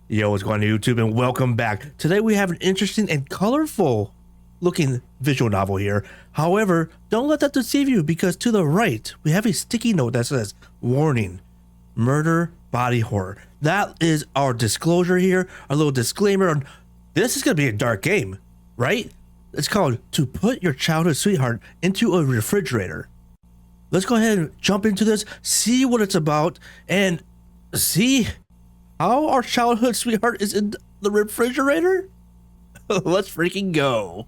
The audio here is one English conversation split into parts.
Yo, what's going on YouTube, and welcome back. Today we have an interesting and colorful looking visual novel here. However, don't let that deceive you, because to the right we have a sticky note that says warning, murder, body horror. That is our disclosure here, our little disclaimer on this is going to be a dark game, right? It's called To Put Your Childhood Sweetheart into a Refrigerator. Let's go ahead and jump into this, see what it's about, and see how our childhood sweetheart is in the refrigerator? Let's freaking go.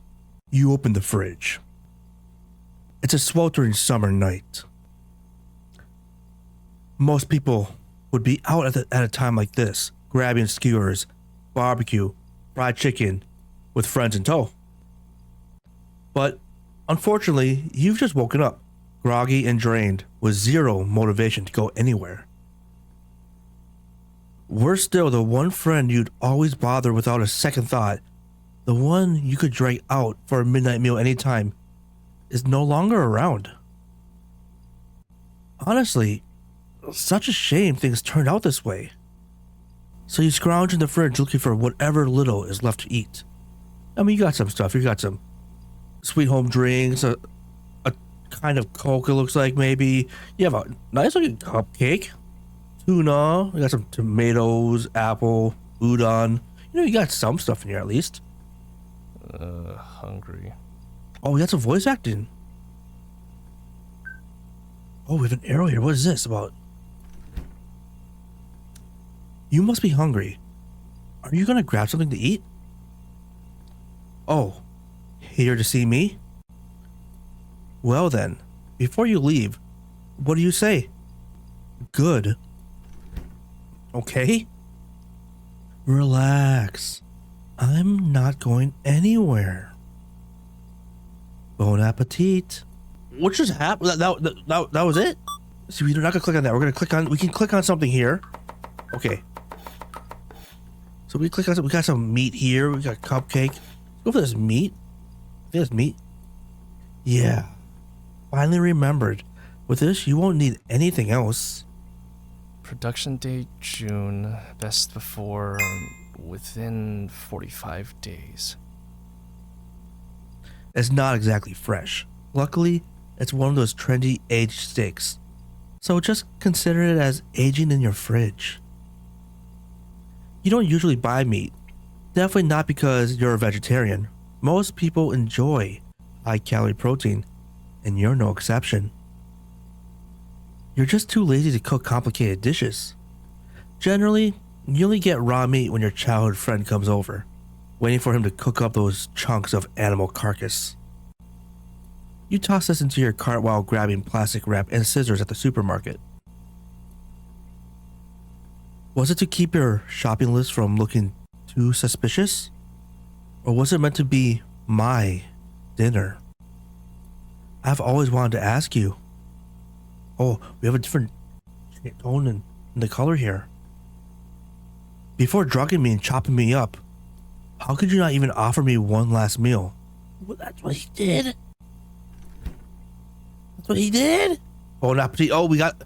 You open the fridge. It's a sweltering summer night. Most people would be out at a time like this, grabbing skewers, barbecue, fried chicken, with friends in tow. But unfortunately, you've just woken up, groggy and drained, with zero motivation to go anywhere. Worse still, the one friend you'd always bother without a second thought, the one you could drag out for a midnight meal anytime, is no longer around. Honestly, such a shame things turned out this way. So you scrounge in the fridge looking for whatever little is left to eat. I mean, you got some stuff. You got some sweet home drinks, a kind of Coke, it looks like, maybe. You have a nice looking cupcake. Tuna, we got some tomatoes, apple, udon. You know, you got some stuff in here at least. Hungry. Oh, we got some voice acting. Oh, we have an arrow here. What is this about? You must be hungry. Are you gonna grab something to eat? Oh, here to see me? Well then, before you leave, what do you say? Good. Okay? Relax. I'm not going anywhere. Bon appetit. What just happened? That was it? See, we're not gonna click on that. We're gonna click on, we can click on something here. Okay. So we click on some, we got some meat here. We got cupcake. Let's go for this meat. I think it's meat. Yeah. Finally remembered. With this, you won't need anything else. Production date June. Best before within 45 days. It's not exactly fresh. Luckily, it's one of those trendy aged steaks. So just consider it as aging in your fridge. You don't usually buy meat. Definitely not because you're a vegetarian. Most people enjoy high-calorie protein, and you're no exception. You're just too lazy to cook complicated dishes. Generally, you only get raw meat when your childhood friend comes over, waiting for him to cook up those chunks of animal carcass. You toss this into your cart while grabbing plastic wrap and scissors at the supermarket. Was it to keep your shopping list from looking too suspicious? Or was it meant to be my dinner? I've always wanted to ask you. Oh, we have a different tone in the color here. Before drugging me and chopping me up, how could you not even offer me one last meal? Well, that's what he did. That's what he did. Bon appetit. Oh, we got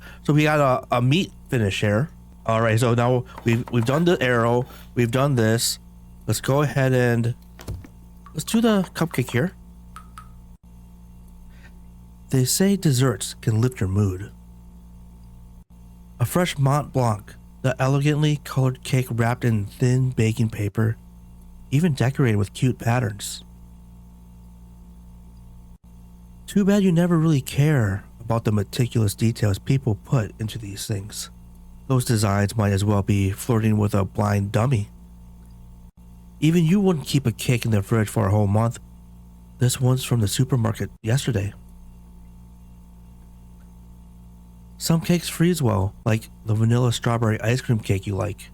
a meat finish here. All right, so now we've done the arrow. We've done this. Let's go ahead and let's do the cupcake here. They say desserts can lift your mood. A fresh Mont Blanc, the elegantly colored cake wrapped in thin baking paper, even decorated with cute patterns. Too bad you never really care about the meticulous details people put into these things. Those designs might as well be flirting with a blind dummy. Even you wouldn't keep a cake in the fridge for a whole month. This one's from the supermarket yesterday. Some cakes freeze well, like the vanilla strawberry ice cream cake you like.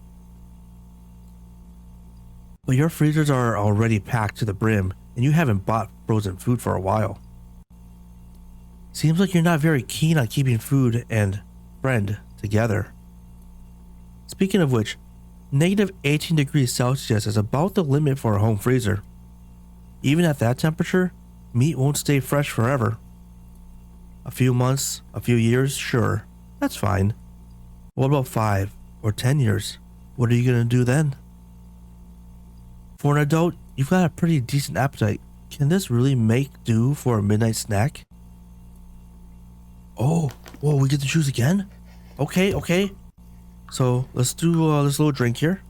But your freezers are already packed to the brim, and you haven't bought frozen food for a while. Seems like you're not very keen on keeping food and friend together. Speaking of which, negative 18 degrees Celsius is about the limit for a home freezer. Even at that temperature, meat won't stay fresh forever. A few months, a few years, sure, that's fine. What about 5 or 10 years? What are you gonna do then? For an adult, you've got a pretty decent appetite. Can this really make do for a midnight snack? Oh, whoa, we get to choose again? Okay. So let's do this little drink here.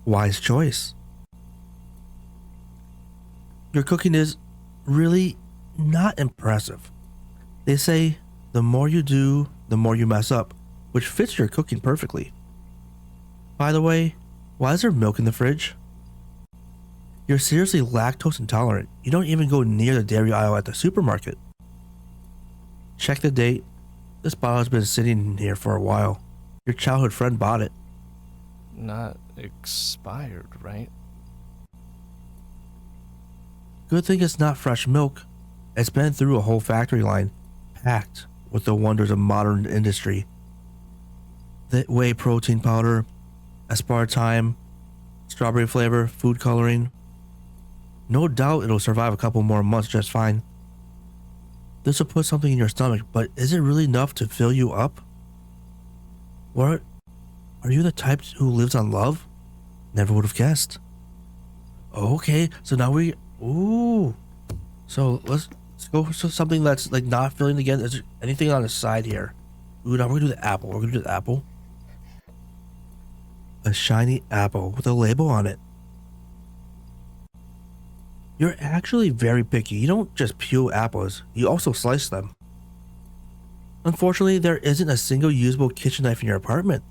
Wise choice. Your cooking is really not impressive. They say the more you do, the more you mess up, which fits your cooking perfectly. By the way, why is there milk in the fridge? You're seriously lactose intolerant. You don't even go near the dairy aisle at the supermarket. Check the date. This bottle has been sitting here for a while. Your childhood friend bought it. Not expired, right? Good thing it's not fresh milk. It's been through a whole factory line, packed with the wonders of modern industry. The whey protein powder, aspartame, strawberry flavor, food coloring. No doubt it'll survive a couple more months just fine. This will put something in your stomach, but is it really enough to fill you up? What? Are you the type who lives on love? Never would have guessed. Okay, so now ooh. So let's go for something that's like not filling again. Is there anything on the side here? Ooh, now we're gonna do the apple. We're gonna do the apple. A shiny apple with a label on it. You're actually very picky. You don't just peel apples, you also slice them. Unfortunately, there isn't a single usable kitchen knife in your apartment.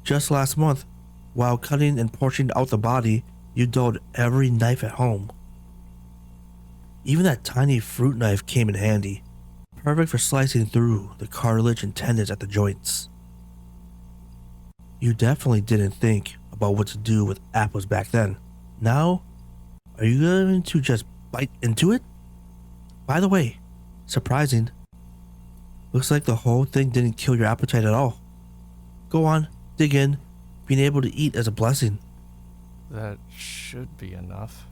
Just last month, while cutting and portioning out the body, you dulled every knife at home. Even that tiny fruit knife came in handy, perfect for slicing through the cartilage and tendons at the joints. You definitely didn't think about what to do with apples back then. Now, are you going to just bite into it? By the way, surprising. Looks like the whole thing didn't kill your appetite at all. Go on, dig in. Being able to eat is a blessing. That should be enough.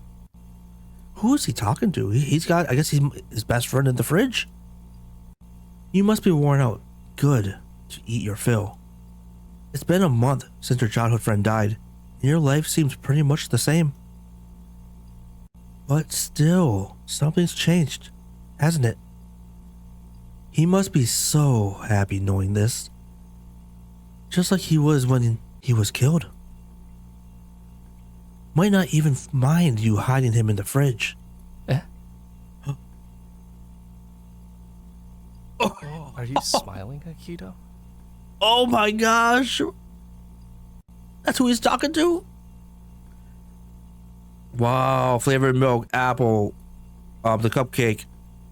Who is he talking to? He's got, I guess he's his best friend in the fridge. You must be worn out. Good to eat your fill. It's been a month since your childhood friend died, and your life seems pretty much the same. But still, something's changed, hasn't it? He must be so happy knowing this. Just like he was when he was killed. Might not even mind you hiding him in the fridge. Eh? Huh? Oh. Are you smiling, Akito? Oh my gosh! That's who he's talking to? Wow, flavored milk, apple, the cupcake,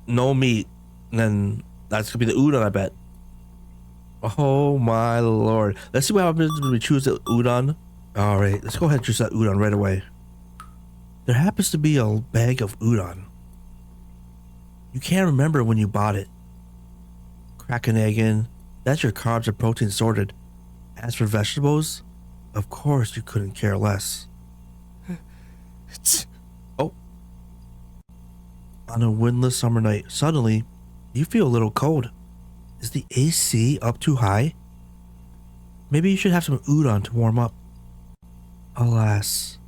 no meat, and then that's gonna be the udon, I bet. Oh my lord. Let's see what happens when we choose the udon. Alright, let's go ahead and choose that udon right away. There happens to be a bag of udon. You can't remember when you bought it. Crack an egg in. That's your carbs and protein sorted. As for vegetables, of course you couldn't care less. Oh. On a windless summer night, suddenly, you feel a little cold. Is the AC up too high? Maybe you should have some udon to warm up. Alas,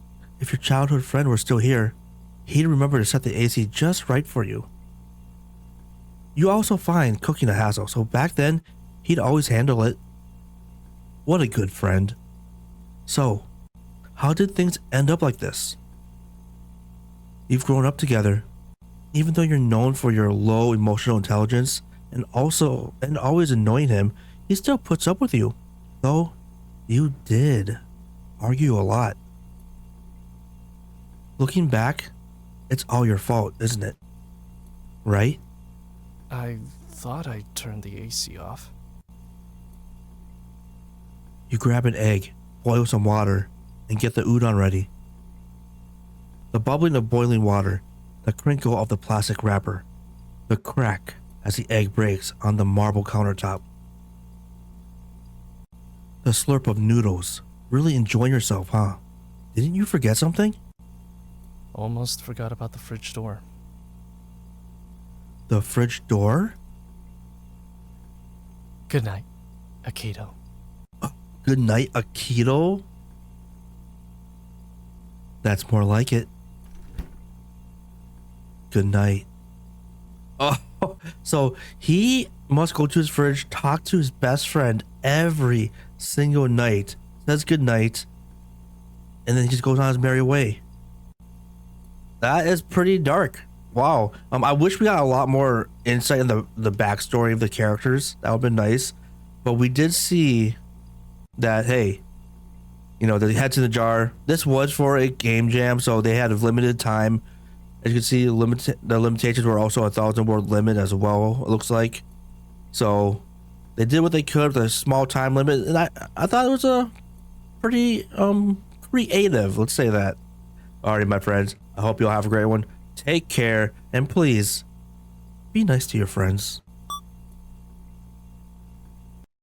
if your childhood friend were still here, he'd remember to set the AC just right for you. You also find cooking a hassle, so back then, he'd always handle it. What a good friend. So, how did things end up like this? You've grown up together. Even though you're known for your low emotional intelligence and always annoying him, he still puts up with you. Though, you did argue a lot. Looking back, it's all your fault, isn't it? Right? I thought I turned the AC off. You grab an egg, boil some water, and get the udon ready. The bubbling of boiling water, the crinkle of the plastic wrapper, the crack as the egg breaks on the marble countertop. The slurp of noodles. Really enjoying yourself, huh? Didn't you forget something? Almost forgot about the fridge door. The fridge door? Good night, Akito. Good night, Akito. That's more like it. Good night. Oh, so he must go to his fridge, talk to his best friend every single night, says good night, and then he just goes on his merry way. That is pretty dark. Wow. I wish we got a lot more insight in the backstory of the characters. That would have been nice. But we did see that, hey, you know, the heads in the jar. This was for a game jam, so they had a limited time. As you can see, the limitations were also a 1,000-word limit as well, it looks like. So they did what they could with a small time limit, and I thought it was a pretty creative, let's say that. Alrighty, my friends, I hope you all have a great one. Take care, and please be nice to your friends.